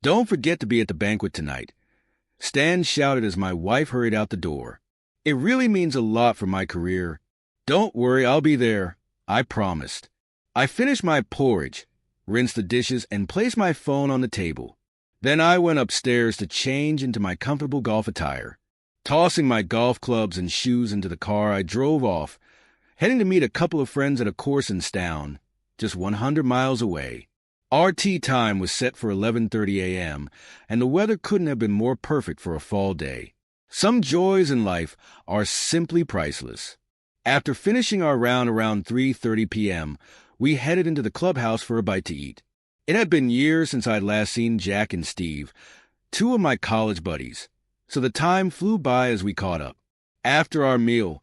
Don't forget to be at the banquet tonight. Stan shouted as my wife hurried out the door. It really means a lot for my career. Don't worry, I'll be there. I promised. I finished my porridge, rinsed the dishes, and placed my phone on the table. Then I went upstairs to change into my comfortable golf attire. Tossing my golf clubs and shoes into the car, I drove off, heading to meet a couple of friends at a course in Stown, just 100 miles away. Our tee time was set for 11:30 a.m., and the weather couldn't have been more perfect for a fall day. Some joys in life are simply priceless. After finishing our round around 3:30 p.m., we headed into the clubhouse for a bite to eat. It had been years since I'd last seen Jack and Steve, two of my college buddies, so the time flew by as we caught up. After our meal,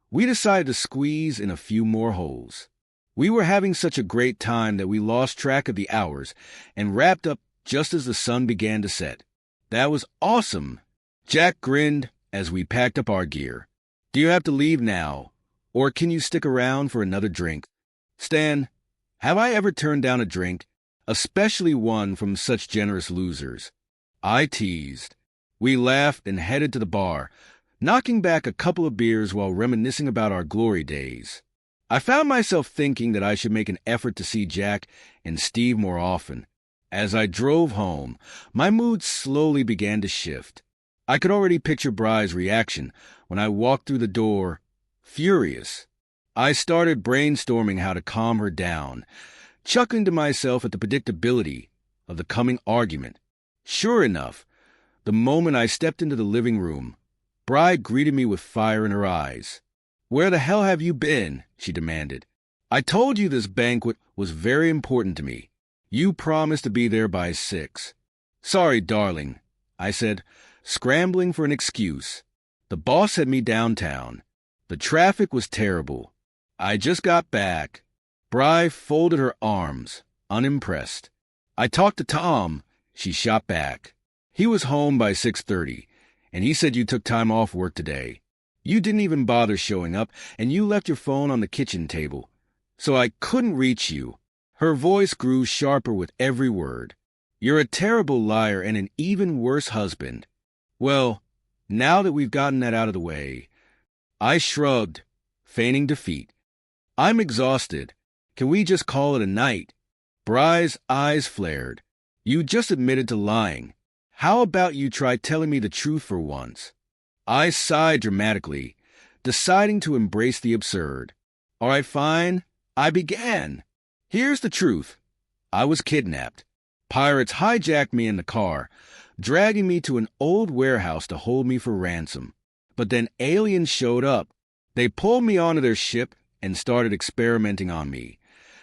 we decided to squeeze in a few more holes. We were having such a great time that we lost track of the hours and wrapped up just as the sun began to set. That was awesome. Jack grinned as we packed up our gear. Do you have to leave now, or can you stick around for another drink? Stan, have I ever turned down a drink, especially one from such generous losers? I teased. We laughed and headed to the bar, knocking back a couple of beers while reminiscing about our glory days. I found myself thinking that I should make an effort to see Jack and Steve more often. As I drove home, my mood slowly began to shift. I could already picture Bry's reaction when I walked through the door, furious. I started brainstorming how to calm her down, chuckling to myself at the predictability of the coming argument. Sure enough, the moment I stepped into the living room, Bry greeted me with fire in her eyes. "Where the hell have you been?" she demanded. "I told you this banquet was very important to me. You promised to be there by 6. "Sorry, darling," I said, scrambling for an excuse. "The boss had me downtown. The traffic was terrible. I just got back." Bry folded her arms, unimpressed. "I talked to Tom," she shot back. "He was home by 6:30, and he said you took time off work today. You didn't even bother showing up, and you left your phone on the kitchen table, so I couldn't reach you." Her voice grew sharper with every word. "You're a terrible liar and an even worse husband." Well, now that we've gotten that out of the way, I shrugged, feigning defeat. "I'm exhausted. Can we just call it a night?" Bry's eyes flared. "You just admitted to lying. How about you try telling me the truth for once?" I sighed dramatically, deciding to embrace the absurd. "All right, fine. I began. Here's the truth. I was kidnapped. Pirates hijacked me in the car, dragging me to an old warehouse to hold me for ransom. But then aliens showed up. They pulled me onto their ship and started experimenting on me,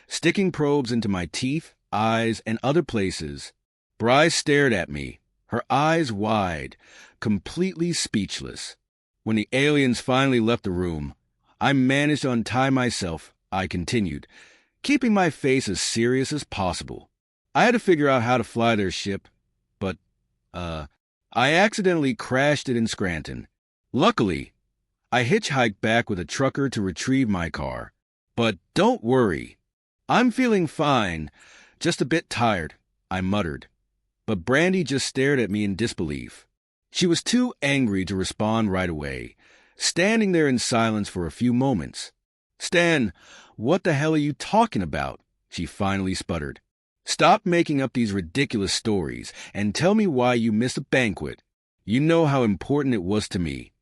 sticking probes into my teeth, eyes, and other places." Bry stared at me, her eyes wide, completely speechless. "When the aliens finally left the room, I managed to untie myself," I continued, keeping my face as serious as possible. "I had to figure out how to fly their ship, but, I accidentally crashed it in Scranton. Luckily, I hitchhiked back with a trucker to retrieve my car. But don't worry. I'm feeling fine, just a bit tired," I muttered. But Brandy just stared at me in disbelief. She was too angry to respond right away, standing there in silence for a few moments. "Stan, what the hell are you talking about?" she finally sputtered. "Stop making up these ridiculous stories and tell me why you missed a banquet. You know how important it was to me.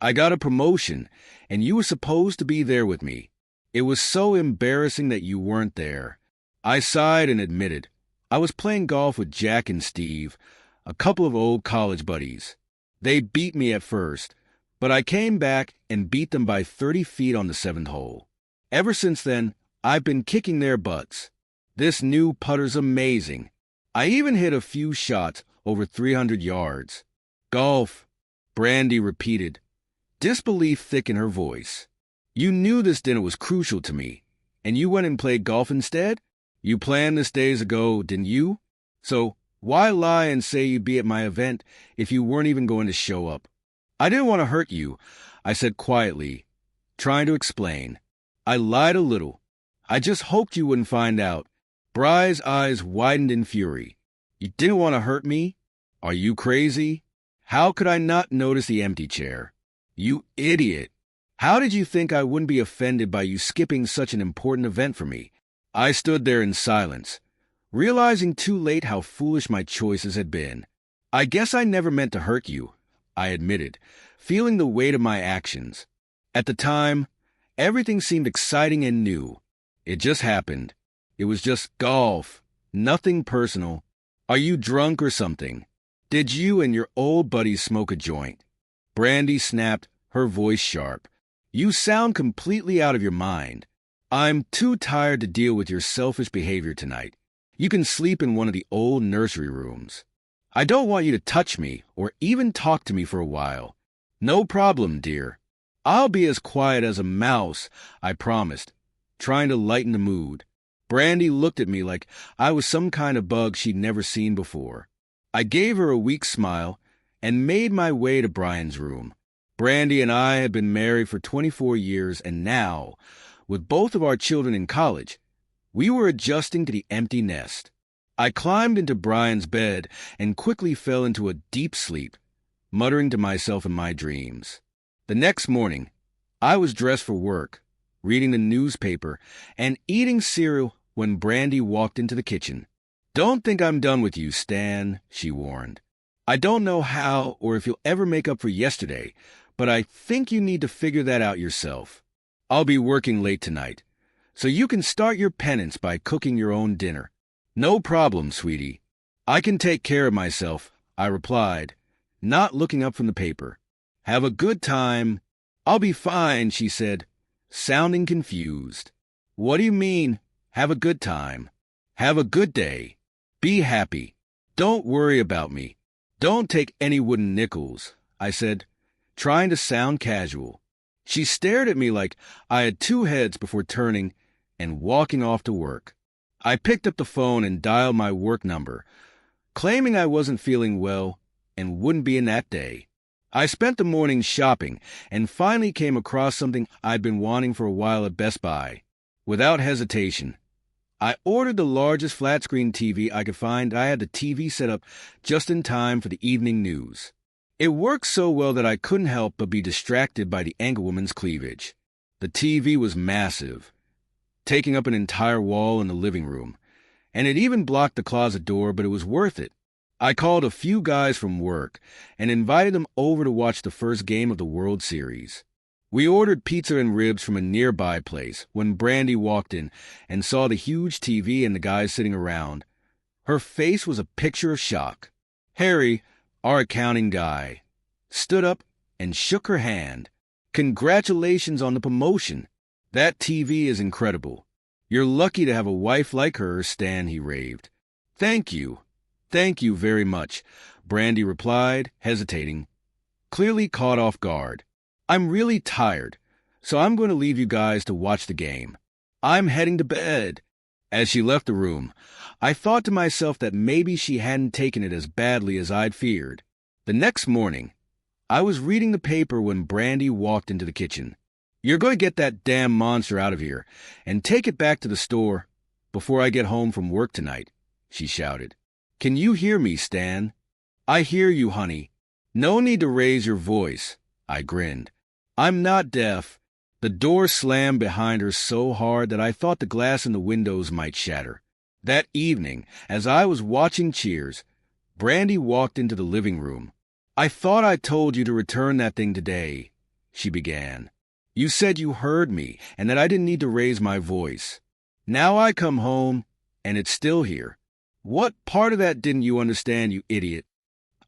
I got a promotion, and you were supposed to be there with me. It was so embarrassing that you weren't there." I sighed and admitted, I was playing golf with Jack and Steve, a couple of old college buddies. They beat me at first, but I came back and beat them by 30 feet on the 7th hole. Ever since then, I've been kicking their butts. This new putter's amazing. I even hit a few shots over 300 yards. "Golf," Brandy repeated, disbelief thick in her voice. "You knew this dinner was crucial to me, and you went and played golf instead? You planned this days ago, didn't you? So why lie and say you'd be at my event if you weren't even going to show up?" "I didn't want to hurt you," I said quietly, trying to explain. "I lied a little. I just hoped you wouldn't find out." Bry's eyes widened in fury. You didn't want to hurt me? Are you crazy? How could I not notice the empty chair? You idiot! How did you think I wouldn't be offended by you skipping such an important event for me? I stood there in silence, realizing too late how foolish my choices had been. I guess I never meant to hurt you, I admitted, feeling the weight of my actions. At the time, everything seemed exciting and new. It just happened. It was just golf, nothing personal. Are you drunk or something? Did you and your old buddies smoke a joint? Brandy snapped, her voice sharp. You sound completely out of your mind. I'm too tired to deal with your selfish behavior tonight. You can sleep in one of the old nursery rooms. I don't want you to touch me or even talk to me for a while. No problem, dear. I'll be as quiet as a mouse, I promised, trying to lighten the mood. Brandy looked at me like I was some kind of bug she'd never seen before. I gave her a weak smile and made my way to Brian's room. Brandy and I had been married for 24 years, and now, with both of our children in college, we were adjusting to the empty nest. I climbed into Brian's bed and quickly fell into a deep sleep, muttering to myself in my dreams. The next morning, I was dressed for work, reading the newspaper, and eating cereal when Brandy walked into the kitchen. Don't think I'm done with you, Stan, she warned. I don't know how or if you'll ever make up for yesterday, but I think you need to figure that out yourself. I'll be working late tonight, so you can start your penance by cooking your own dinner. No problem, sweetie. I can take care of myself, I replied, not looking up from the paper. Have a good time. I'll be fine, she said, sounding confused. What do you mean, have a good time? Have a good day. Be happy. Don't worry about me. Don't take any wooden nickels, I said, trying to sound casual. She stared at me like I had two heads before turning and walking off to work. I picked up the phone and dialed my work number, claiming I wasn't feeling well and wouldn't be in that day. I spent the morning shopping and finally came across something I'd been wanting for a while at Best Buy. Without hesitation, I ordered the largest flat-screen TV I could find. I had the TV set up just in time for the evening news. It worked so well that I couldn't help but be distracted by the anchorwoman's cleavage. The TV was massive, taking up an entire wall in the living room, and it even blocked the closet door, but it was worth it. I called a few guys from work and invited them over to watch the first game of the World Series. We ordered pizza and ribs from a nearby place when Brandy walked in and saw the huge TV and the guys sitting around. Her face was a picture of shock. Harry, our accounting guy, stood up and shook her hand. Congratulations on the promotion. That TV is incredible. You're lucky to have a wife like her, Stan, he raved. Thank you. Thank you very much, Brandy replied, hesitating, clearly caught off guard. I'm really tired, so I'm going to leave you guys to watch the game. I'm heading to bed. As she left the room, I thought to myself that maybe she hadn't taken it as badly as I'd feared. The next morning, I was reading the paper when Brandy walked into the kitchen. You're going to get that damn monster out of here and take it back to the store before I get home from work tonight, she shouted. Can you hear me, Stan? I hear you, honey. No need to raise your voice, I grinned. I'm not deaf. The door slammed behind her so hard that I thought the glass in the windows might shatter. That evening, as I was watching Cheers, Brandy walked into the living room. I thought I told you to return that thing today, she began. You said you heard me and that I didn't need to raise my voice. Now I come home, and it's still here. What part of that didn't you understand, you idiot?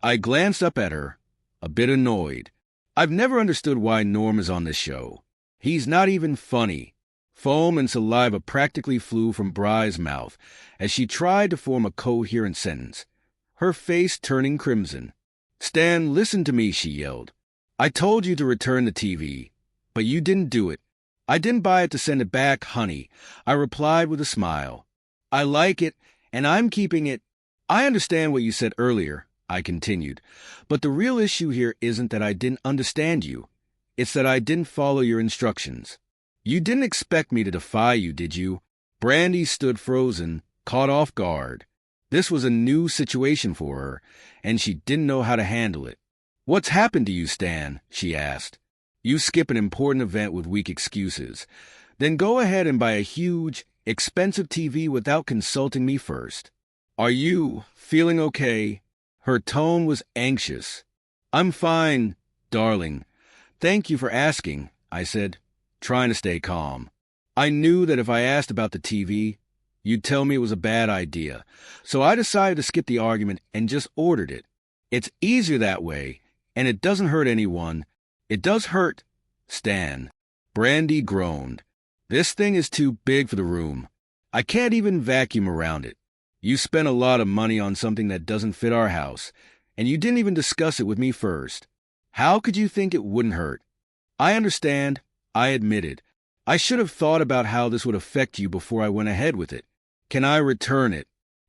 I glanced up at her, a bit annoyed. I've never understood why Norm is on this show. He's not even funny. Foam and saliva practically flew from Bry's mouth as she tried to form a coherent sentence, her face turning crimson. Stan, listen to me, she yelled. I told you to return the TV, but you didn't do it. I didn't buy it to send it back, honey, I replied with a smile. I like it, and I'm keeping it. I understand what you said earlier, I continued, but the real issue here isn't that I didn't understand you. It's that I didn't follow your instructions. You didn't expect me to defy you, did you? Brandy stood frozen, caught off guard. This was a new situation for her, and she didn't know how to handle it. "What's happened to you, Stan?" she asked. "You skip an important event with weak excuses. Then go ahead and buy a huge, expensive TV without consulting me first. Are you feeling okay?" Her tone was anxious. "I'm fine, darling. Thank you for asking," I said, trying to stay calm. I knew that if I asked about the TV, you'd tell me it was a bad idea, so I decided to skip the argument and just ordered it. It's easier that way, and it doesn't hurt anyone. It does hurt, Stan. Brandy groaned. "This thing is too big for the room. I can't even vacuum around it. You spent a lot of money on something that doesn't fit our house, and you didn't even discuss it with me first. How could you think it wouldn't hurt?" "I understand," I admitted. "I should have thought about how this would affect you before I went ahead with it. Can I return it?"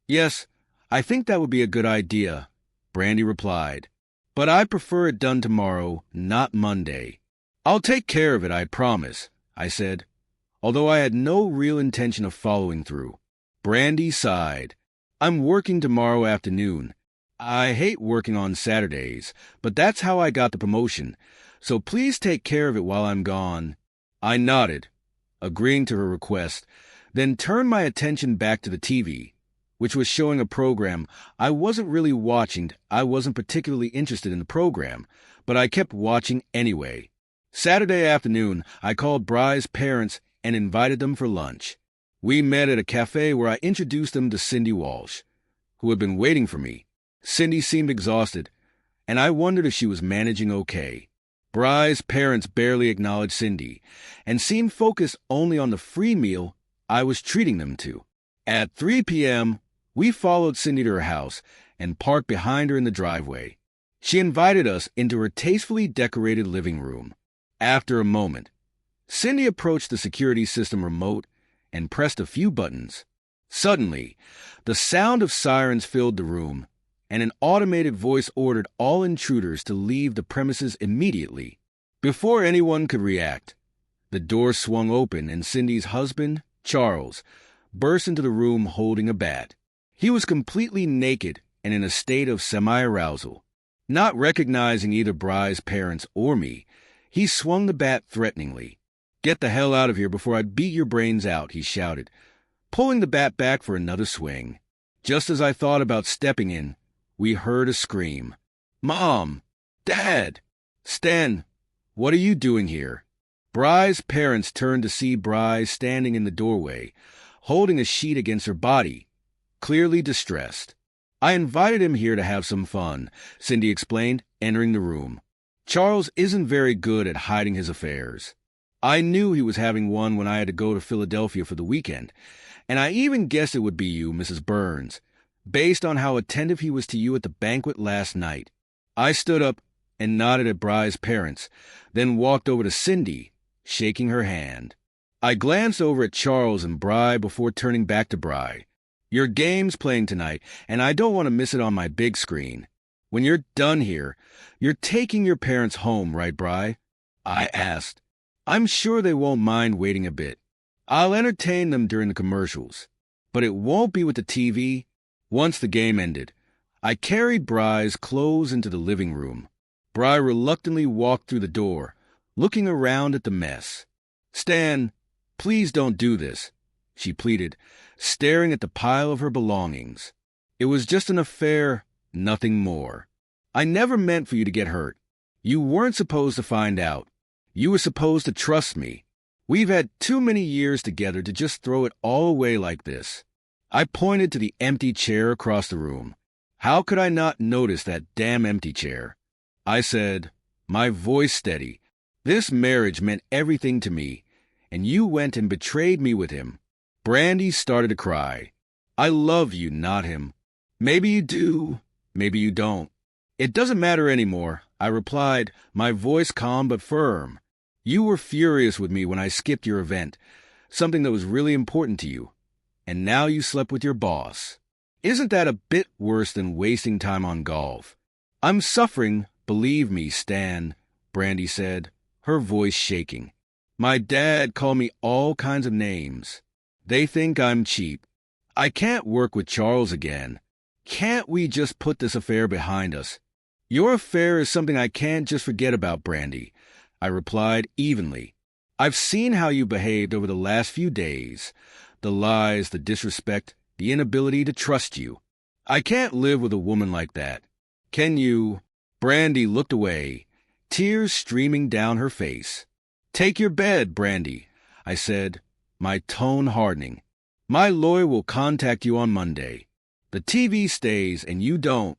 "Yes, I think that would be a good idea," Brandy replied. "But I prefer it done tomorrow, not Monday." "I'll take care of it, I promise," I said, although I had no real intention of following through. Brandy sighed. "I'm working tomorrow afternoon. I hate working on Saturdays, but that's how I got the promotion, so please take care of it while I'm gone." I nodded, agreeing to her request, then turned my attention back to the TV, which was showing a program I wasn't really watching. I wasn't particularly interested in the program, but I kept watching anyway. Saturday afternoon, I called Bry's parents and invited them for lunch. We met at a cafe where I introduced them to Cindy Walsh, who had been waiting for me. Cindy seemed exhausted, and I wondered if she was managing okay. Bry's parents barely acknowledged Cindy and seemed focused only on the free meal I was treating them to. At 3 p.m., we followed Cindy to her house and parked behind her in the driveway. She invited us into her tastefully decorated living room. After a moment, Cindy approached the security system remote and pressed a few buttons. Suddenly, the sound of sirens filled the room, and an automated voice ordered all intruders to leave the premises immediately. Before anyone could react, the door swung open and Cindy's husband, Charles, burst into the room holding a bat. He was completely naked and in a state of semi-arousal. Not recognizing either Bry's parents or me, he swung the bat threateningly. "Get the hell out of here before I beat your brains out," he shouted, pulling the bat back for another swing. Just as I thought about stepping in, we heard a scream. "Mom! Dad! Stan! What are you doing here?" Bry's parents turned to see Bry standing in the doorway, holding a sheet against her body, clearly distressed. "I invited him here to have some fun," Cindy explained, entering the room. "Charles isn't very good at hiding his affairs. I knew he was having one when I had to go to Philadelphia for the weekend, and I even guessed it would be you, Mrs. Burns, based on how attentive he was to you at the banquet last night." I stood up and nodded at Bry's parents, then walked over to Cindy, shaking her hand. I glanced over at Charles and Bry before turning back to Bry. "Your game's playing tonight, and I don't want to miss it on my big screen. When you're done here, you're taking your parents home, right, Bry?" I asked. "I'm sure they won't mind waiting a bit. I'll entertain them during the commercials, but it won't be with the TV." Once the game ended, I carried Bry's clothes into the living room. Bry reluctantly walked through the door, looking around at the mess. "Stan, please don't do this," she pleaded, staring at the pile of her belongings. "It was just an affair, nothing more. I never meant for you to get hurt. You weren't supposed to find out. You were supposed to trust me. We've had too many years together to just throw it all away like this." I pointed to the empty chair across the room. How could I not notice that damn empty chair? I said, my voice steady, "This marriage meant everything to me, and you went and betrayed me with him." Brandy started to cry. "I love you, not him. Maybe you do, maybe you don't. It doesn't matter anymore," I replied, my voice calm but firm. "You were furious with me when I skipped your event, something that was really important to you, and now you slept with your boss. Isn't that a bit worse than wasting time on golf?" "I'm suffering, believe me, Stan," Brandy said, her voice shaking. "My dad called me all kinds of names. They think I'm cheap. I can't work with Charles again. Can't we just put this affair behind us? Your affair is something I can't just forget about, Brandy, I replied evenly. I've seen how you behaved over the last few days. The lies, the disrespect, the inability to trust you. I can't live with a woman like that. Can you? Brandy looked away, tears streaming down her face. Take your bed, Brandy, I said, my tone hardening. My lawyer will contact you on Monday. The TV stays and you don't.